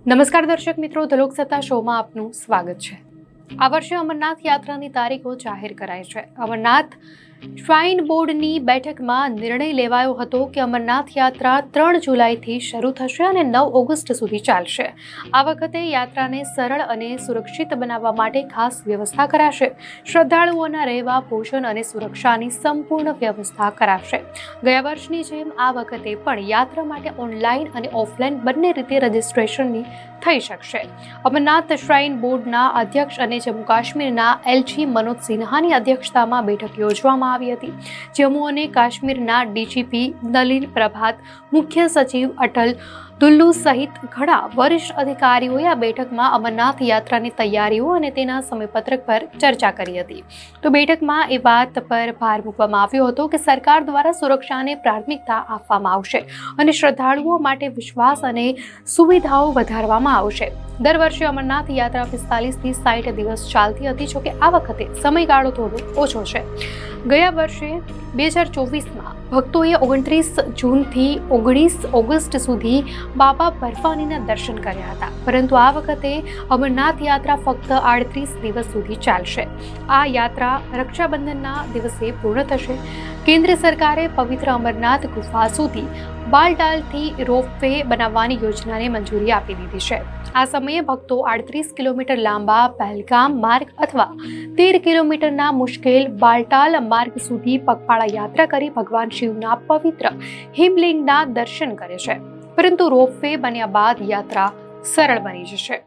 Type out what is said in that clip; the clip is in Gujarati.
નમસ્કાર દર્શક મિત્રો, ધ લોકસત્તા શોમાં આપનું સ્વાગત છે। આ વર્ષે અમરનાથ યાત્રાની તારીખો જાહેર કરાઈ છે। અમરનાથ શ્રાઇન બોર્ડની બેઠકમાં નિર્ણય લેવાયો હતો કે અમરનાથ યાત્રા 3 જુલાઈથી શરૂ થશે અને 9 ઓગસ્ટ સુધી ચાલશે। આ વખતે યાત્રાને સરળ અને સુરક્ષિત બનાવવા માટે ખાસ વ્યવસ્થા કરાશે। શ્રદ્ધાળુઓના રહેવા, ભોજન અને સુરક્ષાની સંપૂર્ણ વ્યવસ્થા કરાશે। ગયા વર્ષની જેમ આ વખતે પણ યાત્રા માટે ઓનલાઈન અને ઓફલાઈન બંને રીતે રજીસ્ટ્રેશનની થઈ શકશે। અમરનાથ શ્રાઇન બોર્ડના અધ્યક્ષ અને જમ્મુ કાશ્મીરના એલજી મનોજ સિન્હાની અધ્યક્ષતામાં બેઠક યોજવામાં આવી હતી। જમ્મુ અને કાશ્મીરના ડીજીપી નલિન પ્રભાત, મુખ્ય સચિવ અટલ દુલ્લુ સહિત ઘણા વરિષ્ઠ અધિકારીઓએ આ બેઠકમાં અમરનાથ યાત્રાની તૈયારીઓ અને તેના સમયપત્રક પર ચર્ચા કરી હતી। તો બેઠકમાં એ વાત પર ભાર મૂકવામાં આવ્યો હતો કે સરકાર દ્વારા સુરક્ષાને પ્રાથમિકતા આપવામાં આવશે અને શ્રદ્ધાળુઓ માટે વિશ્વાસ અને સુવિધાઓ વધારવામાં આવશે। દર વર્ષે અમરનાથ યાત્રા 45 થી 60 દિવસ ચાલતી હતી, જોકે આ વખતે સમયગાળો થોડો ઓછો છે। ગયા વર્ષે 2024માં ભક્તોએ 29 જૂનથી 19 ઓગસ્ટ સુધી બાબા બર્ફાનીના દર્શન કર્યા હતા, પરંતુ આ વખતે અમરનાથ યાત્રા ફક્ત 38 દિવસ સુધી ચાલશે। આ યાત્રા રક્ષાબંધનના દિવસે પૂર્ણ થશે। કેન્દ્ર સરકારે પવિત્ર અમરનાથ ગુફા સુધી બાલટાલથી રોપવે બનાવવાની યોજનાને મંજૂરી આપી દીધી છે। આ સમયે ભક્તો 38 કિલોમીટર લાંબા પહેલગામ માર્ગ અથવા 13 કિલોમીટરના મુશ્કેલ બાલટાલ માર્ગ સુધી પગપાળા યાત્રા કરી ભગવાન શિવના પવિત્ર હિમલિંગના દર્શન કરે છે, પરંતુ રોપવે બન્યા બાદ યાત્રા સરળ બની જશે।